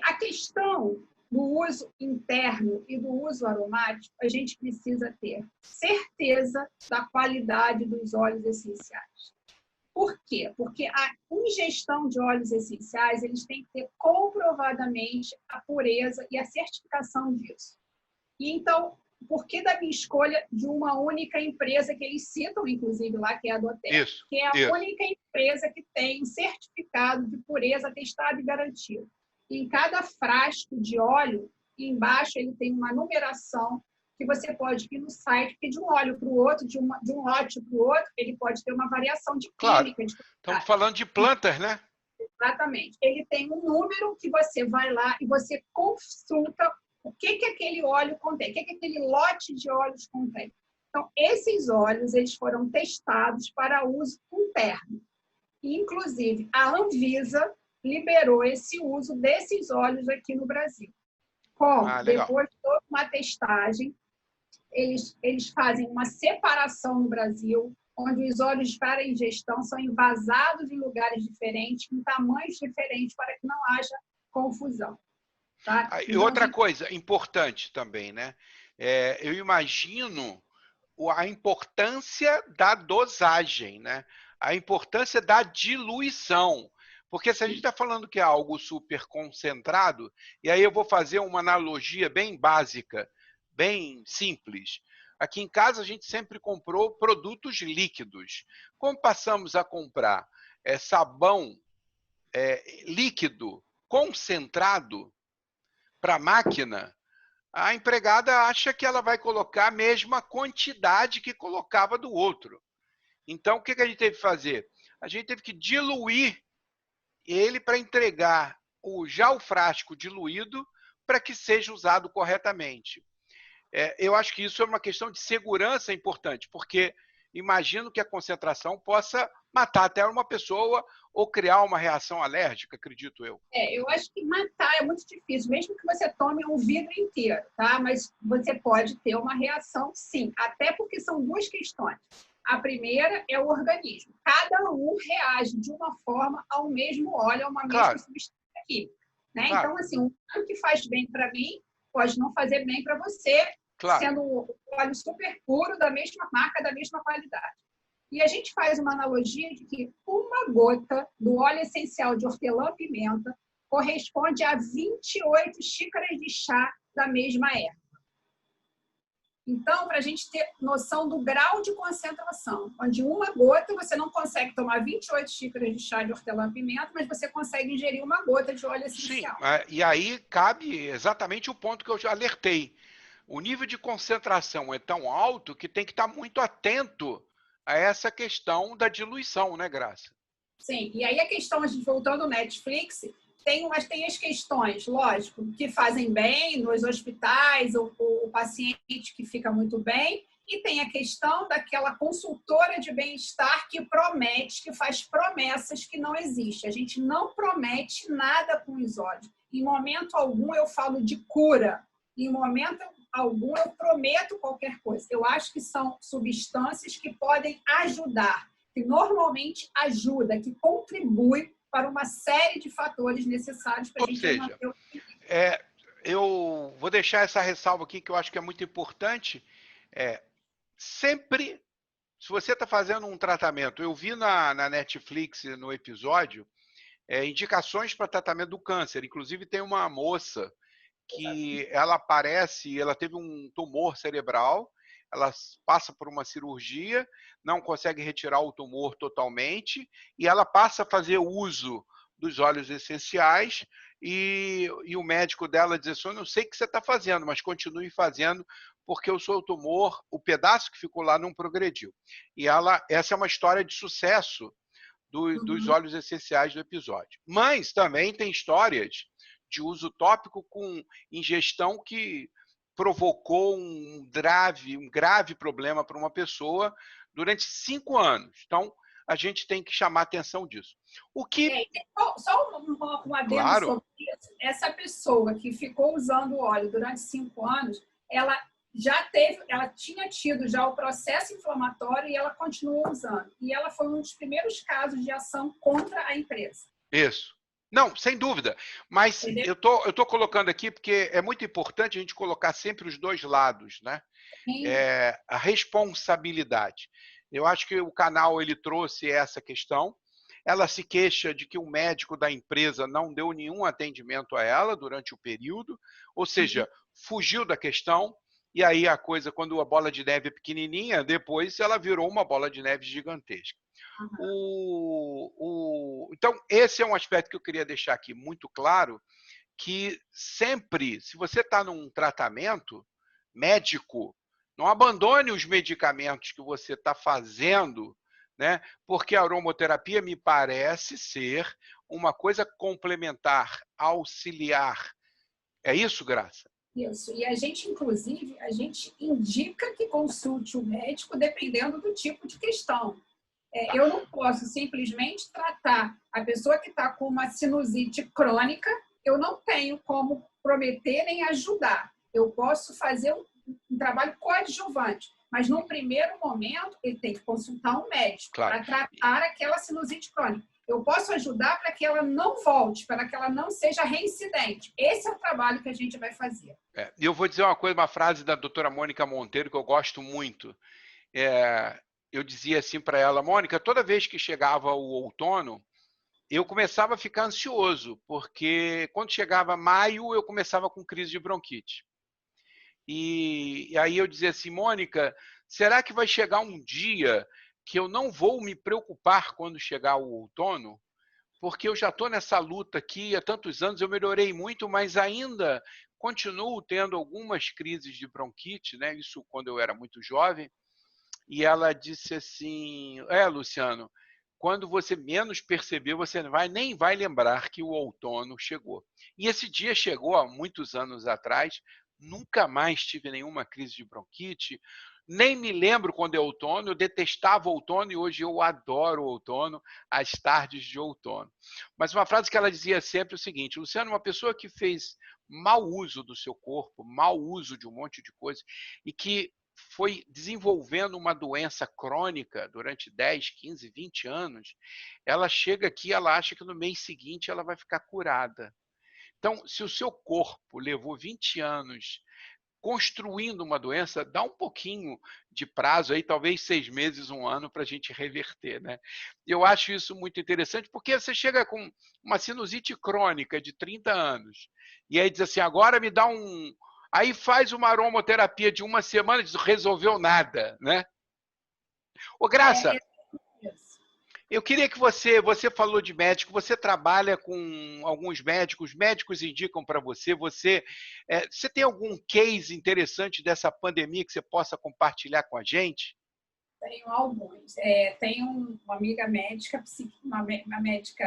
A questão do uso interno e do uso aromático, a gente precisa ter certeza da qualidade dos óleos essenciais. Por quê? Porque a ingestão de óleos essenciais, eles têm que ter comprovadamente a pureza e a certificação disso. E então, por que da minha escolha de uma única empresa que eles citam, inclusive lá, que é a Doterra, que é a única empresa que tem um certificado de pureza testado e garantido. Em cada frasco de óleo, embaixo ele tem uma numeração que você pode ir no site, porque de um óleo para o outro, de um lote para o outro, ele pode ter uma variação de química. Claro. Estamos falando de plantas, né? Exatamente. Ele tem um número que você vai lá e você consulta o que aquele óleo contém, o que aquele lote de óleos contém. Então, esses óleos eles foram testados para uso interno. E, inclusive, a Anvisa liberou esse uso desses óleos aqui no Brasil. Depois de toda uma testagem, eles fazem uma separação no Brasil, onde os óleos para ingestão são envasados em lugares diferentes, em tamanhos diferentes, para que não haja confusão. Tá? E outra coisa importante também, né? Eu imagino a importância da dosagem, né? A importância da diluição. Porque se a gente está falando que é algo super concentrado, e aí eu vou fazer uma analogia bem básica, bem simples. Aqui em casa a gente sempre comprou produtos líquidos. Como passamos a comprar sabão líquido concentrado para a máquina, a empregada acha que ela vai colocar a mesma quantidade que colocava do outro. Então, o que a gente teve que fazer? A gente teve que diluir ele para entregar já o frasco diluído para que seja usado corretamente. Eu acho que isso é uma questão de segurança importante, porque imagino que a concentração possa matar até uma pessoa ou criar uma reação alérgica, acredito eu. Eu acho que matar é muito difícil, mesmo que você tome um vidro inteiro, tá? Mas você pode ter uma reação, sim, até porque são duas questões. A primeira é o organismo. Cada um reage de uma forma ao mesmo óleo, a uma mesma substância química. Né? Claro. Então, assim, o que faz bem para mim pode não fazer bem para você, sendo um óleo super puro, da mesma marca, da mesma qualidade. E a gente faz uma analogia de que uma gota do óleo essencial de hortelã-pimenta corresponde a 28 xícaras de chá da mesma erva. Então, para a gente ter noção do grau de concentração, onde uma gota você não consegue tomar 28 xícaras de chá de hortelã-pimenta, mas você consegue ingerir uma gota de óleo essencial. Sim, e aí cabe exatamente o ponto que eu já alertei. O nível de concentração é tão alto que tem que estar muito atento a essa questão da diluição, né, Graça? Sim, e aí a questão, a gente voltando ao Netflix, tem as questões, lógico, que fazem bem nos hospitais, o paciente que fica muito bem, e tem a questão daquela consultora de bem-estar que promete, que faz promessas que não existem. A gente não promete nada com os óleos. Em momento algum eu falo de cura, em momento algum eu prometo qualquer coisa. Eu acho que são substâncias que podem ajudar, que normalmente ajuda, que contribui para uma série de fatores necessários para a gente manter o equilíbrio. Eu vou deixar essa ressalva aqui que eu acho que é muito importante. Sempre, se você está fazendo um tratamento, eu vi na Netflix, no episódio, indicações para tratamento do câncer. Inclusive tem uma moça que ela teve um tumor cerebral, ela passa por uma cirurgia, não consegue retirar o tumor totalmente, e ela passa a fazer uso dos óleos essenciais e o médico dela diz assim, eu não sei o que você está fazendo, mas continue fazendo, porque o seu tumor, o pedaço que ficou lá não progrediu. E essa é uma história de sucesso dos Uhum. óleos essenciais do episódio. Mas também tem histórias de uso tópico com ingestão que provocou um grave problema para uma pessoa durante 5 anos. Então, a gente tem que chamar a atenção disso. O que, Só um adendo claro, sobre isso. Essa pessoa que ficou usando o óleo durante 5 anos, ela tinha tido já o processo inflamatório e ela continuou usando. E ela foi um dos primeiros casos de ação contra a empresa. isso. Não, sem dúvida. Mas Entendeu? eu tô colocando aqui porque é muito importante a gente colocar sempre os dois lados, né? Sim. A responsabilidade. Eu acho que o canal ele trouxe essa questão. Ela se queixa de que o médico da empresa não deu nenhum atendimento a ela durante o período, ou seja, fugiu da questão. E aí a coisa, quando a bola de neve é pequenininha, depois ela virou uma bola de neve gigantesca. Então, esse é um aspecto que eu queria deixar aqui muito claro, que sempre, se você está num tratamento médico, não abandone os medicamentos que você está fazendo, né? Porque a aromaterapia me parece ser uma coisa complementar, auxiliar. É isso, Graça? Isso. E a gente, inclusive, a gente indica que consulte o médico dependendo do tipo de questão. Tá. Eu não posso simplesmente tratar a pessoa que está com uma sinusite crônica, eu não tenho como prometer nem ajudar. Eu posso fazer um trabalho coadjuvante, mas num primeiro momento ele tem que consultar um médico Claro. para tratar aquela sinusite crônica. Eu posso ajudar para que ela não volte, para que ela não seja reincidente. Esse é o trabalho que a gente vai fazer. E eu vou dizer uma coisa, uma frase da doutora Mônica Monteiro que eu gosto muito. Eu dizia assim para ela, Mônica, toda vez que chegava o outono, eu começava a ficar ansioso, porque quando chegava maio, eu começava com crise de bronquite. E aí eu dizia assim, Mônica, será que vai chegar um dia que eu não vou me preocupar quando chegar o outono? Porque eu já estou nessa luta aqui há tantos anos, eu melhorei muito, mas ainda continuo tendo algumas crises de bronquite, né? Isso quando eu era muito jovem. E ela disse assim, Luciano, quando você menos perceber, você nem vai lembrar que o outono chegou. E esse dia chegou há muitos anos atrás, nunca mais tive nenhuma crise de bronquite, nem me lembro quando é outono, eu detestava o outono e hoje eu adoro o outono, as tardes de outono. Mas uma frase que ela dizia sempre é o seguinte, Luciano, uma pessoa que fez mau uso do seu corpo, mau uso de um monte de coisa, e que foi desenvolvendo uma doença crônica durante 10, 15, 20 anos, ela chega aqui, ela acha que no mês seguinte ela vai ficar curada. Então, se o seu corpo levou 20 anos construindo uma doença, dá um pouquinho de prazo aí, talvez 6 meses, 1 ano, para a gente reverter, né? Eu acho isso muito interessante, porque você chega com uma sinusite crônica de 30 anos, e aí diz assim, agora me dá um... Aí faz uma aromaterapia de 1 semana e resolveu nada, né? Ô, Graça, Isso. eu queria que você falou de médico, você trabalha com alguns médicos, médicos indicam para você, você tem algum case interessante dessa pandemia que você possa compartilhar com a gente? Tenho alguns. Tenho uma amiga médica, uma médica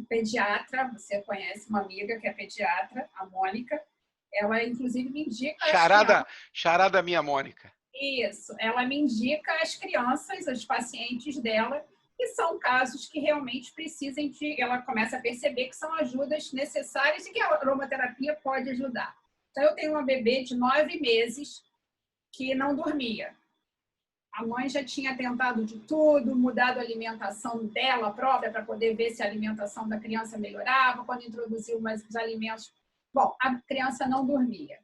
pediatra, você conhece uma amiga que é pediatra, a Mônica. Ela, inclusive, me indica as crianças. Charada minha Mônica. Isso, ela me indica as crianças, os pacientes dela, que são casos que realmente precisem de. Ela começa a perceber que são ajudas necessárias e que a aromaterapia pode ajudar. Então, eu tenho uma bebê de 9 meses que não dormia. A mãe já tinha tentado de tudo, mudado a alimentação dela própria para poder ver se a alimentação da criança melhorava. Quando introduziu os alimentos, bom, a criança não dormia.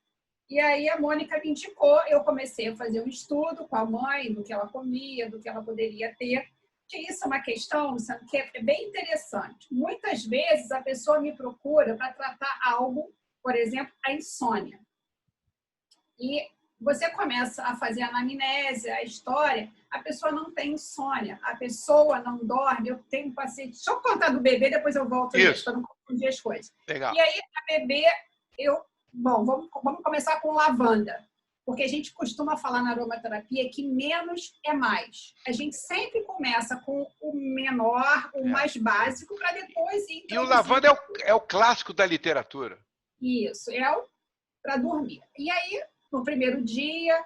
E aí a Mônica me indicou, eu comecei a fazer um estudo com a mãe do que ela comia, do que ela poderia ter. Que isso é uma questão, Luciano, que é bem interessante. Muitas vezes a pessoa me procura para tratar algo, por exemplo, a insônia. E você começa a fazer a anamnese, a história, a pessoa não tem insônia, a pessoa não dorme. Eu tenho um paciente... Deixa eu contar do bebê, depois eu volto nisso, para não confundir as coisas. Legal. E aí, a bebê, Bom, vamos começar com lavanda. Porque a gente costuma falar na aromaterapia que menos é mais. A gente sempre começa com o menor, o mais básico, para depois ir... E o lavanda é o clássico da literatura. Isso, para dormir. E aí, no primeiro dia,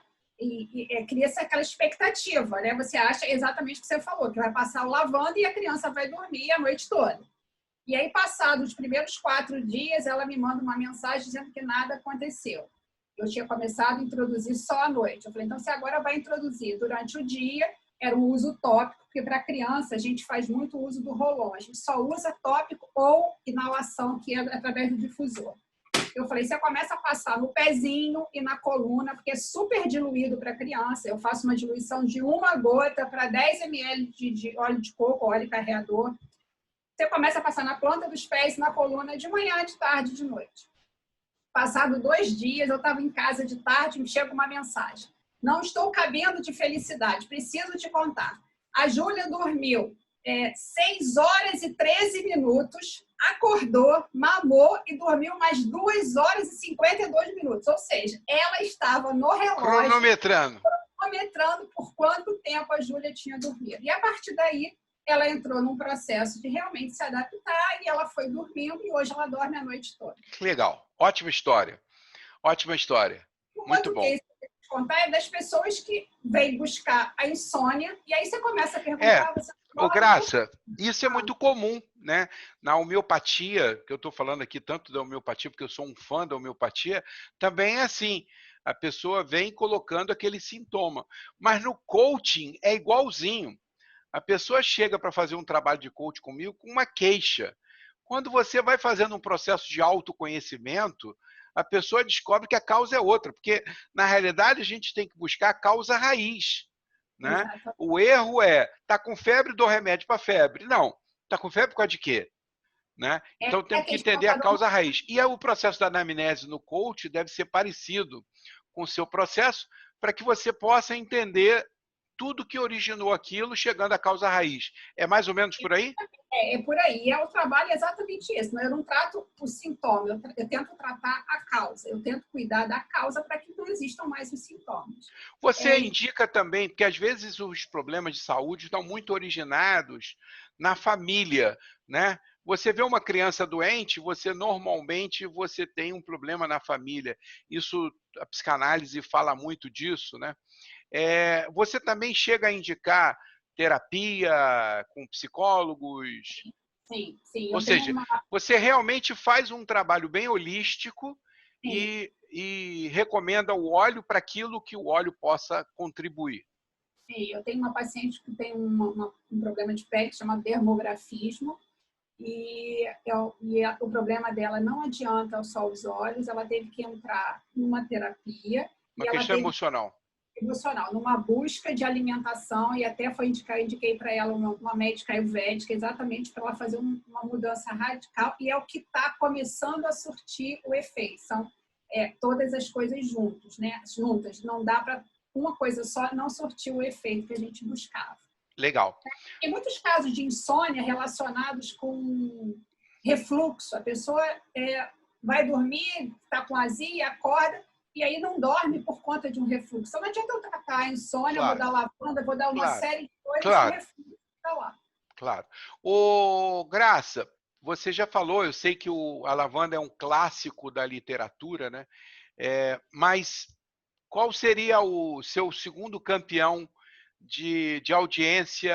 cria-se aquela expectativa, né? Você acha exatamente o que você falou, que vai passar o lavanda e a criança vai dormir a noite toda. E aí, passados os primeiros 4 dias, ela me manda uma mensagem dizendo que nada aconteceu. Eu tinha começado a introduzir só à noite. Eu falei, então você agora vai introduzir durante o dia, era o uso tópico, porque para criança a gente faz muito uso do Rolon. A gente só usa tópico ou inalação, que é através do difusor. Eu falei, você começa a passar no pezinho e na coluna, porque é super diluído para criança. Eu faço uma diluição de 1 gota para 10 ml de óleo de coco, óleo carreador. Você começa a passar na planta dos pés e na coluna de manhã, de tarde, de noite. Passado 2 dias, eu estava em casa de tarde, me chega uma mensagem. Não estou cabendo de felicidade, preciso te contar. A Júlia dormiu 6 horas e 13 minutos, acordou, mamou e dormiu mais 2 horas e 52 minutos. Ou seja, ela estava no relógio... Cronometrando por quanto tempo a Júlia tinha dormido. E a partir daí, ela entrou num processo de realmente se adaptar e ela foi dormindo e hoje ela dorme a noite toda. Legal. Ótima história. Ótima história. Muito bom. Contar é das pessoas que vêm buscar a insônia e aí você começa a perguntar... Graça, isso é muito comum, né? Na homeopatia, que eu estou falando aqui tanto da homeopatia, porque eu sou um fã da homeopatia, também é assim. A pessoa vem colocando aquele sintoma. Mas no coaching é igualzinho. A pessoa chega para fazer um trabalho de coaching comigo com uma queixa. Quando você vai fazendo um processo de autoconhecimento, a pessoa descobre que a causa é outra, porque, na realidade, a gente tem que buscar a causa raiz, né? O erro tá com febre, dou remédio para febre. Não, tá com febre por causa de quê? Né? Então, temos que entender a causa raiz. E o processo da anamnese no coach deve ser parecido com o seu processo, para que você possa entender tudo que originou aquilo, chegando à causa raiz. É mais ou menos por aí? É por aí. O trabalho é exatamente isso. Eu não trato o sintoma, eu tento tratar a causa. Eu tento cuidar da causa para que não existam mais os sintomas. Você indica também, porque às vezes os problemas de saúde estão muito originados na família, né? Você vê uma criança doente, normalmente você tem um problema na família. Isso, a psicanálise fala muito disso, né? Você também chega a indicar terapia com psicólogos? Sim. Ou seja, você realmente faz um trabalho bem holístico e recomenda o óleo para aquilo que o óleo possa contribuir. Sim, eu tenho uma paciente que tem um problema de pele que chama dermografismo e o problema dela não adianta só os olhos, ela teve que entrar numa terapia. Uma questão emocional. Numa busca de alimentação, e até indiquei para ela uma médica ayurvédica, exatamente para ela fazer uma mudança radical, e é o que está começando a surtir o efeito. São todas as coisas juntas, né? Não dá para uma coisa só não surtir o efeito que a gente buscava. Legal. Tem muitos casos de insônia relacionados com refluxo. A pessoa vai dormir, está com azia, acorda, e aí não dorme por conta de um refluxo. Então, não adianta eu tratar a insônia, vou dar lavanda, vou dar uma série de coisas, e o refluxo está lá. Claro. Graça, você já falou, eu sei que a lavanda é um clássico da literatura, né? Mas qual seria o seu segundo campeão de audiência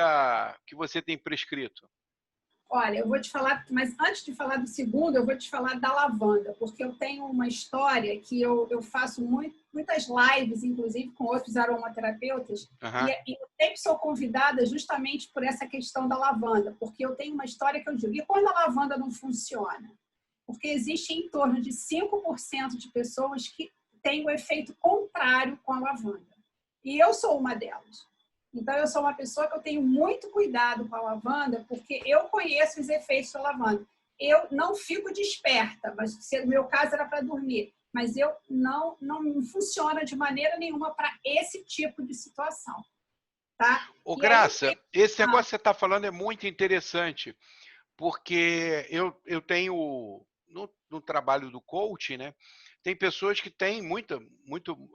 que você tem prescrito? Olha, eu vou te falar, mas antes de falar do segundo, eu vou te falar da lavanda, porque eu tenho uma história que eu faço muitas lives, inclusive com outros aromaterapeutas, e eu sempre sou convidada justamente por essa questão da lavanda, porque eu tenho uma história que eu digo, e quando a lavanda não funciona? Porque existe em torno de 5% de pessoas que têm o efeito contrário com a lavanda. E eu sou uma delas. Então, eu sou uma pessoa que eu tenho muito cuidado com a lavanda, porque eu conheço os efeitos da lavanda. Eu não fico desperta, mas se o meu caso era para dormir, mas eu não funciona de maneira nenhuma para esse tipo de situação, tá? Ô, E aí, Graça, esse ah, negócio que você está falando é muito interessante, porque eu tenho, no trabalho do coaching, né, tem pessoas que têm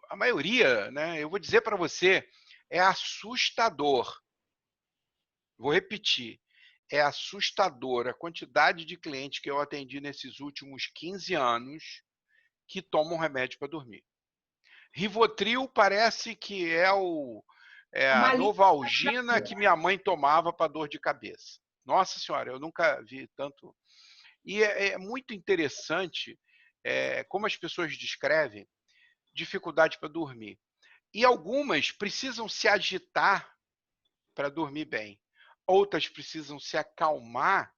a maioria, né, eu vou dizer para você, é assustador. Vou repetir, é assustador a quantidade de clientes que eu atendi nesses últimos 15 anos que tomam remédio para dormir. Rivotril parece que é a uma linha Novalgina que minha mãe tomava para dor de cabeça. Nossa Senhora, eu nunca vi tanto. E é muito interessante como as pessoas descrevem dificuldade para dormir. E algumas precisam se agitar para dormir bem. Outras precisam se acalmar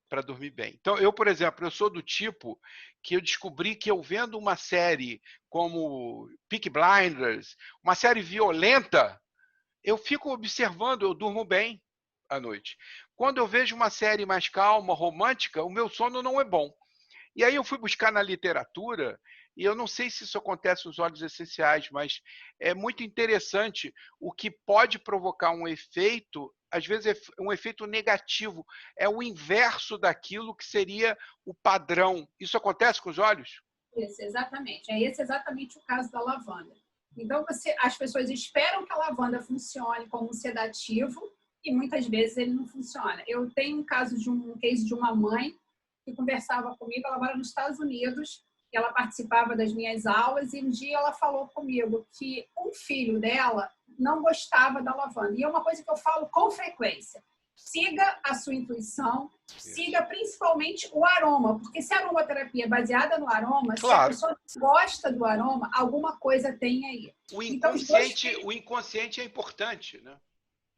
para dormir bem. Então, eu, por exemplo, eu sou do tipo que eu descobri que eu vendo uma série como Peaky Blinders, uma série violenta, eu fico observando, eu durmo bem à noite. Quando eu vejo uma série mais calma, romântica, o meu sono não é bom. E aí eu fui buscar na literatura, e eu não sei se isso acontece nos óleos essenciais, mas é muito interessante o que pode provocar um efeito, às vezes é um efeito negativo, é o inverso daquilo que seria o padrão. Isso acontece com os óleos? Isso, exatamente. É esse exatamente o caso da lavanda. Então, as pessoas esperam que a lavanda funcione como um sedativo e muitas vezes ele não funciona. Eu tenho um case de uma mãe que conversava comigo, ela mora nos Estados Unidos, e ela participava das minhas aulas, e um dia ela falou comigo que um filho dela não gostava da lavanda. E é uma coisa que eu falo com frequência. Siga a sua intuição, siga principalmente o aroma, porque se a aromaterapia é baseada no aroma, se a Claro. pessoa gosta do aroma, alguma coisa tem aí. O Então, inconsciente é importante, né?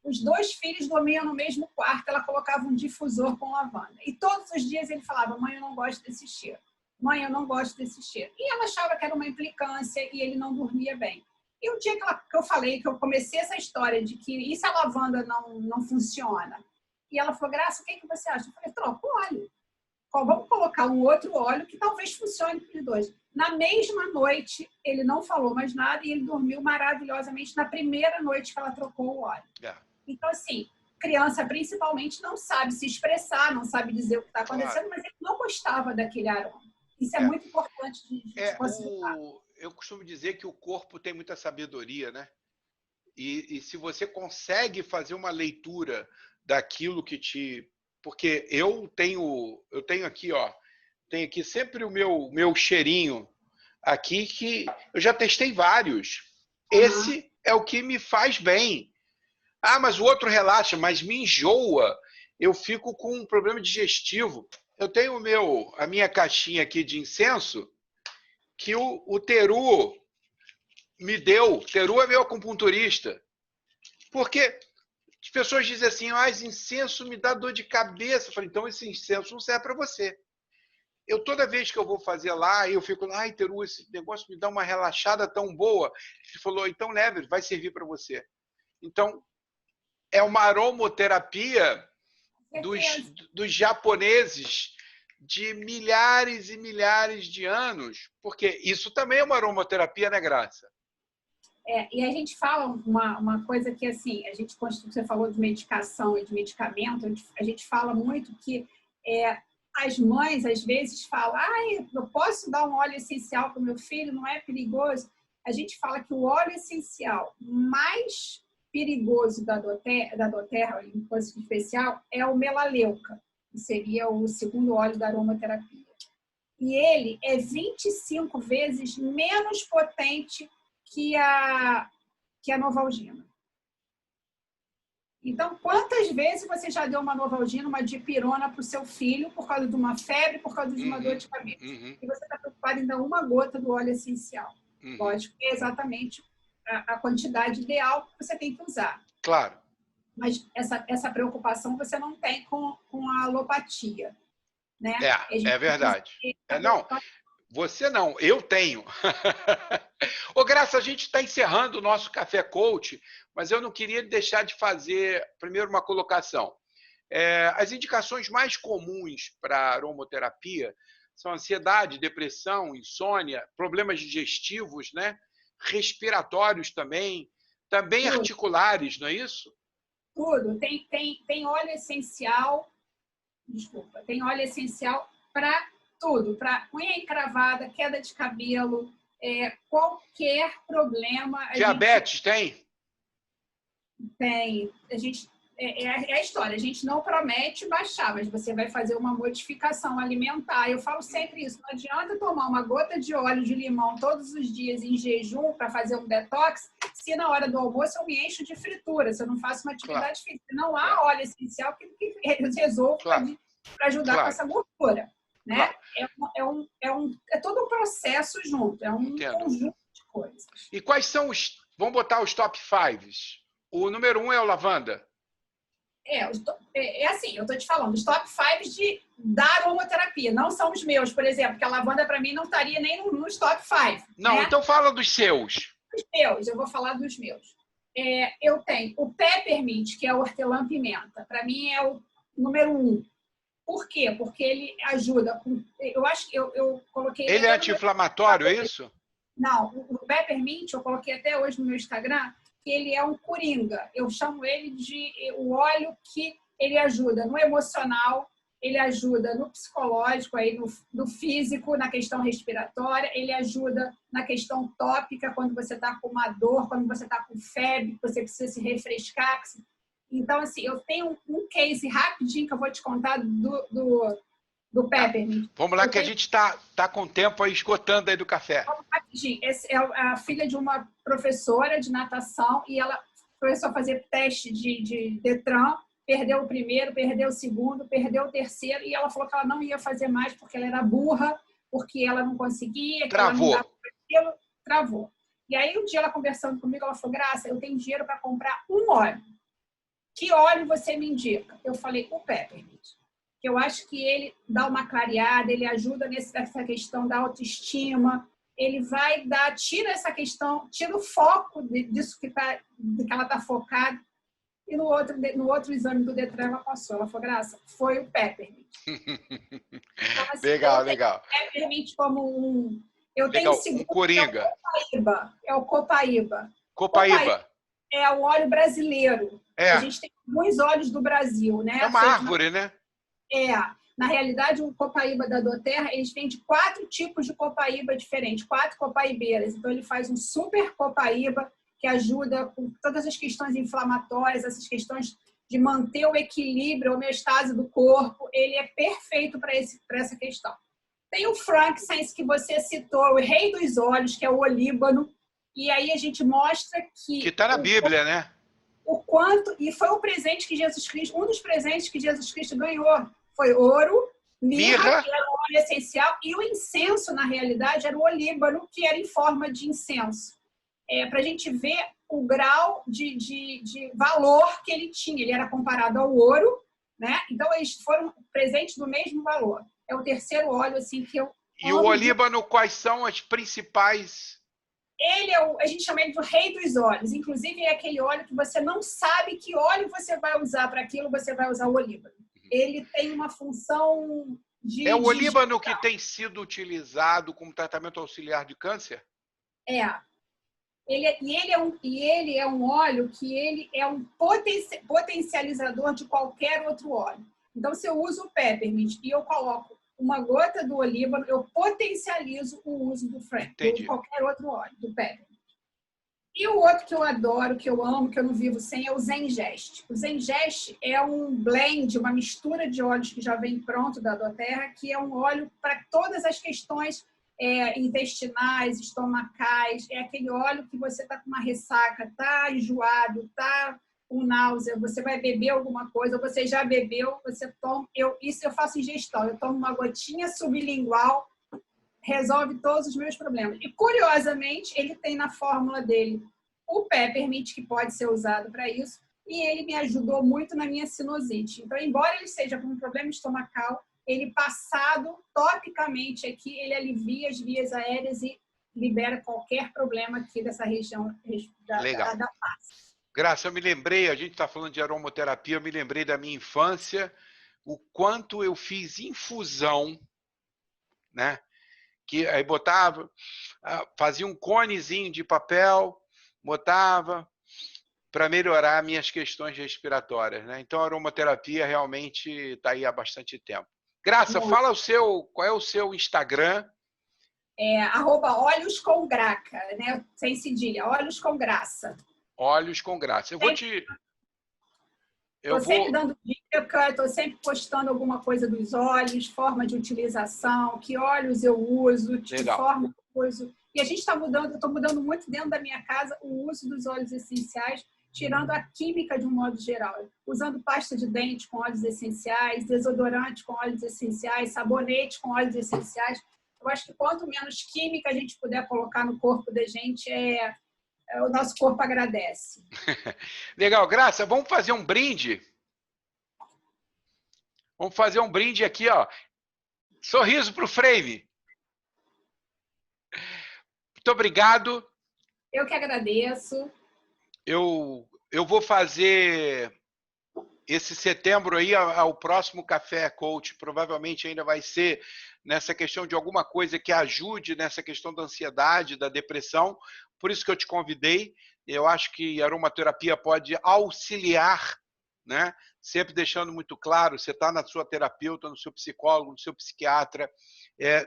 os dois filhos dormiam no mesmo quarto, ela colocava um difusor com lavanda. E todos os dias ele falava, mãe, eu não gosto desse cheiro. Mãe, eu não gosto desse cheiro. E ela achava que era uma implicância e ele não dormia bem. E o dia que eu falei, que eu comecei essa história de que e se a lavanda não funciona? E ela falou, Graça, o que, que você acha? Eu falei, troca o óleo. Vamos colocar um outro óleo que talvez funcione para os dois. Na mesma noite, ele não falou mais nada e ele dormiu maravilhosamente na primeira noite que ela trocou o óleo. Então, assim, criança principalmente não sabe se expressar, não sabe dizer o que está acontecendo, mas ele não gostava daquele aroma. Isso é muito importante de considerar. Eu costumo dizer que o corpo tem muita sabedoria, né? E se você consegue fazer uma leitura daquilo que te... Porque eu tenho aqui, ó, tenho aqui sempre o meu cheirinho aqui, que eu já testei vários. Esse é o que me faz bem. Ah, mas o outro relaxa, mas me enjoa. Eu fico com um problema digestivo. Eu tenho a minha caixinha aqui de incenso, que o Teru me deu. Teru é meu acupunturista. Porque as pessoas dizem assim, esse incenso me dá dor de cabeça. Eu falei, então esse incenso não serve para você. Toda vez que eu vou fazer lá, eu fico, Teru, esse negócio me dá uma relaxada tão boa. Ele falou, então leve, vai servir para você. Então, é uma aromoterapia dos japoneses de milhares e milhares de anos, porque isso também é uma aromaterapia, né, Graça? E a gente fala uma coisa que, assim, você falou de medicação e de medicamento, a gente fala muito que as mães, às vezes, falam, eu posso dar um óleo essencial para o meu filho, não é perigoso? A gente fala que o óleo essencial mais perigoso da doTERRA, em coisa especial, é o melaleuca, que seria o segundo óleo da aromaterapia. E ele é 25 vezes menos potente que a Novalgina. Então, quantas vezes você já deu uma Novalgina, uma dipirona para o seu filho por causa de uma febre, por causa de uma dor de cabeça? E você está preocupado em dar uma gota do óleo essencial. Lógico que é exatamente a quantidade ideal que você tem que usar. Claro. Mas essa preocupação você não tem com a alopatia. Né? É verdade. Não, você não, eu tenho. Ô, Graça, a gente está encerrando o nosso Café Coach, mas eu não queria deixar de fazer, primeiro, uma colocação. As indicações mais comuns para aromaterapia São ansiedade, depressão, insônia, problemas digestivos, né? Respiratórios também Tudo, articulares, não é isso? tudo. Tem óleo essencial, desculpa, tem óleo essencial para tudo, para unha encravada, queda de cabelo, qualquer problema a gente Diabetes tem? tem. É a história, a gente não promete baixar, mas você vai fazer uma modificação alimentar. Eu falo sempre isso, não adianta tomar uma gota de óleo de limão todos os dias em jejum para fazer um detox, se na hora do almoço eu me encho de fritura, se eu não faço uma atividade física. Não há óleo essencial que resolva para ajudar com essa gordura. Né? É todo um processo junto, é um conjunto de coisas. E quais são os... Vamos botar os top 5. O número 1 é o lavanda. Assim, eu estou te falando, os top 5 da aromaterapia, não são os meus, por exemplo, porque a lavanda para mim não estaria nem nos top 5. Não, né? Então fala dos seus. Os meus, eu vou falar dos meus. Eu tenho o peppermint, que é o hortelã-pimenta, para mim é o número 1. Por quê? Porque ele ajuda com... Eu acho que eu coloquei... Ele é anti-inflamatório, é isso? Não, o peppermint, eu coloquei até hoje no meu Instagram, que ele é um coringa. Eu chamo ele de o óleo que ele ajuda no emocional, ele ajuda no psicológico, aí no físico, na questão respiratória, ele ajuda na questão tópica, quando você está com uma dor, quando você está com febre, você precisa se refrescar. Então, assim, eu tenho um case rapidinho que eu vou te contar do peppermint. Vamos lá, que a gente está com o tempo aí esgotando aí do café. Rapidinho. Essa é a filha de uma professora de natação e ela começou a fazer teste de Detran, perdeu o primeiro, perdeu o segundo, perdeu o terceiro e ela falou que ela não ia fazer mais porque ela era burra, porque ela não conseguia, que ela não dava aquilo, travou. E aí, um dia ela conversando comigo, ela falou, Graça, eu tenho dinheiro para comprar um óleo. Que óleo você me indica? Eu falei, o peppermint. Eu acho que ele dá uma clareada, ele ajuda nessa questão da autoestima, ele vai tira essa questão, tira o foco disso que ela está focada. E no outro exame do Detran ela passou. Ela falou, Graça, foi o peppermint. Então, assim, legal. O peppermint como eu tenho o segundo, coringa. É o Copaíba. Copaíba. É o óleo brasileiro. A gente tem alguns óleos do Brasil, né? É uma árvore, né? Na realidade, o copaíba da doTERRA, eles vendem 4 tipos de copaíba diferentes, 4 copaibeiras. Então, ele faz um super copaíba que ajuda com todas as questões inflamatórias, essas questões de manter o equilíbrio, a homeostase do corpo. Ele é perfeito para essa questão. Tem o frankincense, que você citou, o rei dos óleos, que é o olíbano. E aí a gente mostra que está na Bíblia, né? O quanto... E foi o presente que Jesus Cristo... Um dos presentes que Jesus Cristo ganhou foi ouro, mirra, que era o óleo essencial, e o incenso, na realidade, era o olíbano, que era em forma de incenso. Para a gente ver o grau de valor que ele tinha. Ele era comparado ao ouro, né? Então, eles foram presentes do mesmo valor. É o terceiro óleo assim, que eu... E o olíbano, quais são as principais... Ele a gente chama ele de rei dos óleos. Inclusive, é aquele óleo que você não sabe que óleo você vai usar para aquilo, você vai usar o olíbano. Ele tem uma função de... É o olíbano que tem sido utilizado como tratamento auxiliar de câncer? Ele é um óleo que ele é um potencializador de qualquer outro óleo. Então, se eu uso o peppermint e eu coloco uma gota do olíbano, eu potencializo o uso do qualquer outro óleo, do peppermint. E o outro que eu adoro, que eu amo, que eu não vivo sem, é o Zengest. O Zengest é um blend, uma mistura de óleos que já vem pronto da doTERRA, que é um óleo para todas as questões intestinais, estomacais. É aquele óleo que você está com uma ressaca, está enjoado, está com náusea, você vai beber alguma coisa, ou você já bebeu, você toma... Isso eu faço ingestão, eu tomo uma gotinha sublingual, resolve todos os meus problemas. E, curiosamente, ele tem na fórmula dele o peppermint, que pode ser usado para isso, e ele me ajudou muito na minha sinusite. Então, embora ele seja com um problema estomacal, ele passado topicamente aqui, ele alivia as vias aéreas e libera qualquer problema aqui dessa região da face. Graça, eu me lembrei, a gente está falando de aromaterapia, eu me lembrei da minha infância, o quanto eu fiz infusão né? Que aí botava, fazia um conezinho de papel, botava para melhorar minhas questões respiratórias, né? Então a aromaterapia realmente está aí há bastante tempo. Graça, Bom, fala qual é o seu Instagram? @olhos com graca, né? Sem cedilha, olhos com graça. Olhos com Graça. Estou sempre dando dica, estou sempre postando alguma coisa dos óleos, forma de utilização, que óleos eu uso, de que forma eu uso. E a gente está mudando, eu estou mudando muito dentro da minha casa o uso dos óleos essenciais, tirando a química de um modo geral. Usando pasta de dente com óleos essenciais, desodorante com óleos essenciais, sabonete com óleos essenciais. Eu acho que quanto menos química a gente puder colocar no corpo da gente, o nosso corpo agradece. Legal, Graça, vamos fazer um brinde? Vamos fazer um brinde aqui, ó. Sorriso para o frame. Muito obrigado. Eu que agradeço. Eu vou fazer esse setembro aí, ao próximo Café Coach, provavelmente ainda vai ser nessa questão de alguma coisa que ajude nessa questão da ansiedade, da depressão. Por isso que eu te convidei. Eu acho que a aromaterapia pode auxiliar, né? Sempre deixando muito claro, você está na sua terapeuta, no seu psicólogo, no seu psiquiatra,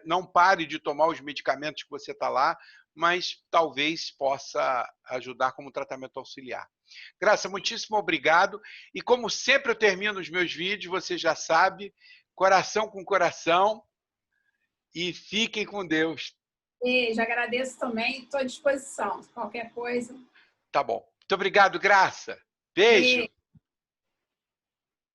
não pare de tomar os medicamentos que você está lá, mas talvez possa ajudar como tratamento auxiliar. Graça, muitíssimo obrigado. E como sempre eu termino os meus vídeos, você já sabe, coração com coração, e fiquem com Deus. Beijo, agradeço também, estou à disposição. Qualquer coisa. Tá bom. Muito obrigado, Graça. Beijo. Beijo.